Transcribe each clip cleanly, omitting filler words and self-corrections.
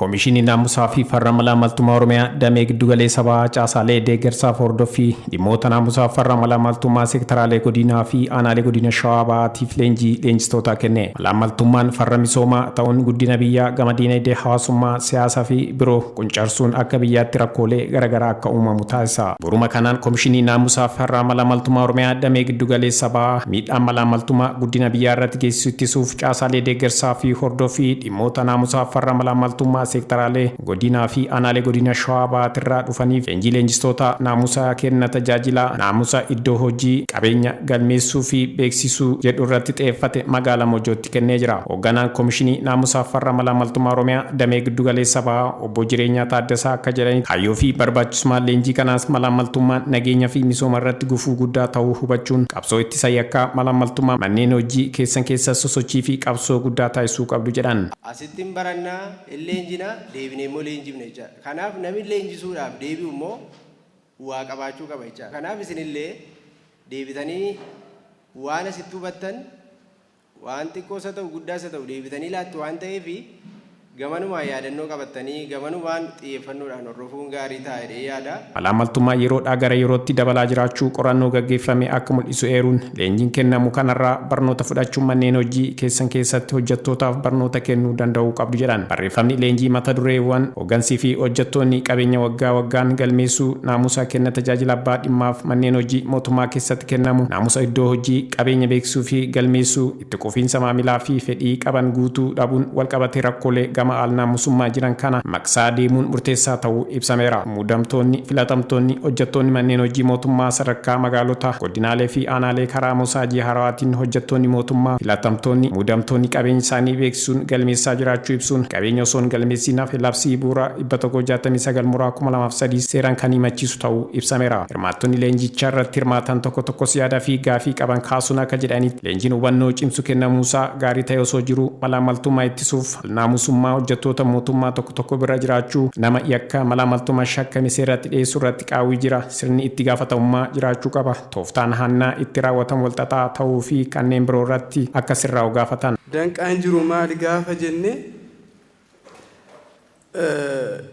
Komishinii naamusaa fi farra malaamaltummaa Oromiyaa damee giddugaleessa sabaa caasaalee deeggarsaaf hordoffii dhimmoota naamusaa farra malaamaltummaa seektaraalee godinaa fi aanaalee godina Shawaa Bahaatiif leenjistoota kenne. Malaamaltummaan farra misoomaa ta'uun guddina biyyaa gama diinagdee hawaasummaa siyaasaa fi biroo quncarsuun akka biyyaatti rakkoolee garaagaraa akka uumamu taasisa. Buruma kanaan komishinii naamusaa farra malaamaltummaa Oromiyaa damee giddugaleessa sabaa miidhaan malaamaltummaa guddina biyyaa irratti geessisu ittisuuf caasaalee deeggarsaa fi hordoffii dhimmoota naamusaa farra malaamaltummaa seektaraalee godinaa fi aanaalee godina Shawaa Bahaatirraa dhufaniif leenjistoota naamusaa kenna tajaajila naamusa iddoo hojii qabeenya galmeessuu fi beeksisuu jedhu irratti xiyyeeffate magaalaa Moojootti kennee jira. Hoogganaan komishinii naamusaa farra malaamaltummaa Oromiyaa damee giddugaleessa bahaa obbo Jireenyaa Taaddasaa akka jedhanitti hayyoo fi barbaachisummaan leenjii kanaas malaamaltummaan nageenya fi misooma irratti gufuu guddaa ta'uu hubachuun qabsoo ittisa yakkaa malaamaltummaa manneen hojii keessa sosochii fi qabsoo guddaa taasisuu qabdu jedhan. Asittiin barannaa leenjina deebinee immoo leenjifne jechaadha. Kanaaf namni leenjisuudhaaf deebi'u immoo waa qabaachuu qaba jechaadha. Kanaaf isinillee deebitanii waan asitti hubattan waan xiqqoosa ta'u guddaasa ta'u deebitanii laattu waan ta'eef gamanumaan yaadannoo qabattanii gamanumaan xiyyeeffannoodhaan hordofuun gaarii ta'ee yaada. Malaamaltummaa yeroodhaa gara yerootti dabalaa jiraachuu qorannoo gaggeeffame akka mul'isu eeruun leenjiin kennamu kanarraa barnoota fudhachuun manneen hojii keessatti hojjettootaaf barnoota kennuu danda'uu qabdu jedhan. Barreeffamni leenjii mata dureewwan hooggansii fi hojjettoonni qabeenya waggaa waggaan galmeessuu naamusa kenna tajaajila abbaa dhimmaaf manneen hojii mootummaa keessatti kennamu naamusa iddoo hojii qabeenya beeksisuu fi galmeessuu itti quufinsa maamilaa fi fedhii qaban guutuu dhabuun walqabatee rakkoolee al naamusummaa jiran kana maqsaa deemuun murteessaa ta'uu ibsameera. Muudamtoonni filatamtoonni hojjettoonni manneen hojii mootummaa sadarkaa magaalota godinaalee fi aanaalee karaa mosaajii harawaatiin hojjettoonni mootummaa filatamtoonni muudamtoonni qabeenya isaanii beeksisuun galmeessaa jiraachuu ibsuun qabeenya osoo hin galmeessiin hafe labsii bu'uura 169/2003 seeraan kan himachiisu ta'uu ibsameera. Hirmaattonni leenjichaa irratti hirmaatan tokko yaada fi gaafii qaban kaasuun akka jedhanitti leenjiin hubannoo cimsu kennamuusaa gaarii ta'e osoo jiru malaamaltummaa ittisuuf naamusummaa hojjettoota mootummaa tokko bira jiraachuu nama yakka malaamaltummaa shakkame seeratti dhiyeessuu irratti qaawwii jira sirni itti gaafatamummaa jiraachuu qaba tooftaan hannaa itti raawwatamu walxaxaa ta'uu fi kanneen biroo irratti akka sirraa'u gaafatan. Danqaan jiru maali gaafa jenne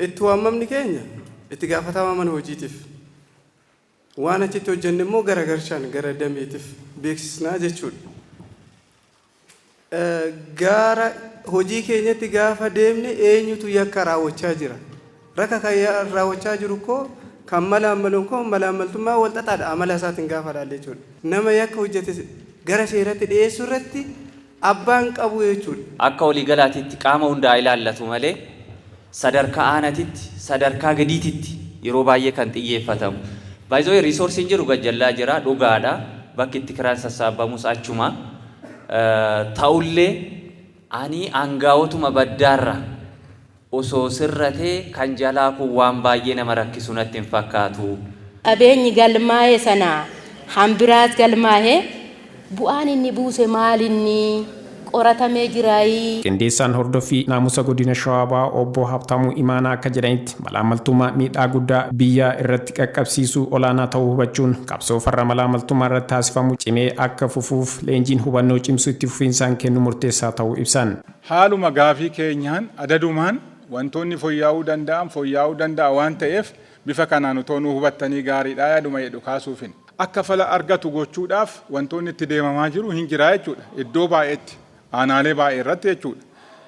itti waamamni keenya itti gaafatama mana hojiitiif waan achitti hojjenne immoo garagarshaan gara dameetiif beeksisnaa jechuudha. Gaara hojii keenyatti gaafa deemne eenyutu yakka raawwachaa jira. Rakka kan raawwachaa jiru koo kan malaamaluun koo malaamaltummaa walxaxaadha amala isaatiin gaafa ilaalle jechuudha. Nama yakka hojjete gara seeratti dhiyeessuu irratti abbaan qabu jechuudha. Akka waliigalaatiitti qaama hundaa ilaallatu malee sadarkaa aanatitti sadarkaa gadiititti yeroo baay'ee kan xiyyeeffatamu. Baay'ee riisoorsiin jiru gajjallaa jira dhugaadha bakki itti kiraan sassaabamus achuma ta'ullee ani aangaa'otuma baddaarra osoo sirratee kan jalaa kun waan baay'ee nama rakkisu natti hin fakkaatu. Qabeenyi galmaa'ee sana hambiraas galmaa'ee bu'aan inni buuse maalinni qoratamee jiraayi. Qindeessaan hordoffii naamusa godina Shawaa Bahaa obbo Habtaamuu Imaanaa akka jedhanitti malaamaltummaa miidhaa guddaa biyya irratti qaqqabsiisuu olaanaa ta'uu hubachuun qabsoo farra malaamaltummaa irratti taasifamu cimee akka fufuuf leenjiin hubannoo cimsu itti fufiinsaan kennu murteessaa ta'uu ibsan. Haaluma gaafii keenyaan adadumaan wantoonni fooyya'uu danda'a waan ta'eef bifa kanaan utoo nu hubattanii gaariidha yaaduma jedhu kaasuufin. Akka fala argatu gochuudhaaf wantoonni itti deemamaa jiru hin jiraa jechuudha. Iddoo baay'eetti aanaalee baay'ee irratti jechuudha.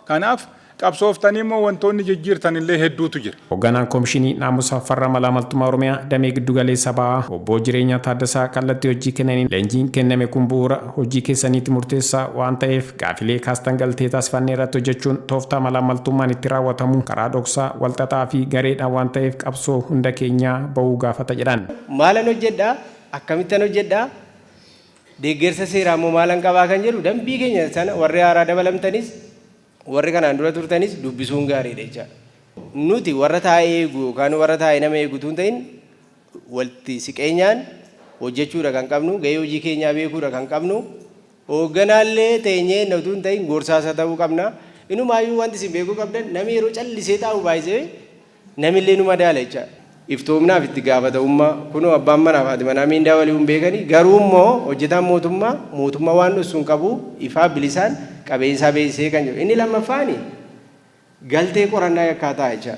Kanaaf qabsooftanii immoo wantoonni jijjiirtan illee hedduutu jira. Hoogganaan komishinii naamusaa farra malaamaltummaa Oromiyaa damee giddugaleessa bahaa obbo Jireenyaa Taaddasaa kallattii hojii kennaniin leenjiin kenname kun bu'uura hojii keessaniitti murteessaa waan ta'eef gaafilee kaastan galtee taasifannee irratti hojjechuun tooftaa malaamaltummaan itti raawwatamu karaa dhoksaa walxaxaa fi gareedhaan waan ta'eef qabsoo hunda keenyaa bahuu gaafata jedhan. Maalan hojjedhaa akkamittan hojjedhaa deeggarsa seeraa immoo maalan qabaa kan jedhu dambii keenya sana warri haaraa dabalamtanis warri kanaan dura turtanis dubbisuun gaariidha jechaadha. Nuti warra taa'ee eegu yookaan warra taa'ee nama eegutu hin ta'in walitti siqeenyaan hojjechuudha kan qabnu gahee hojii keenyaa beekuudha kan qabnu hoogganaallee teenyee utuu hin ta'in gorsaasa ta'uu qabna. Inumaayyuu wanti isin beekuu qabdan namni yeroo callisee taa'u baay'isee namillee nu madaala jechaadha. Iftoomnaaf itti gaafatamummaa kunoo abbaan manaa fi haati manaa miindaa walii hin beekani garuu immoo hojjetaan mootummaa waan dhossuun qabu ifaa bilisaan qabeenyaa beeksisee kan jiru. Inni lammaffaani galtee qorannaa yakkaataa jecha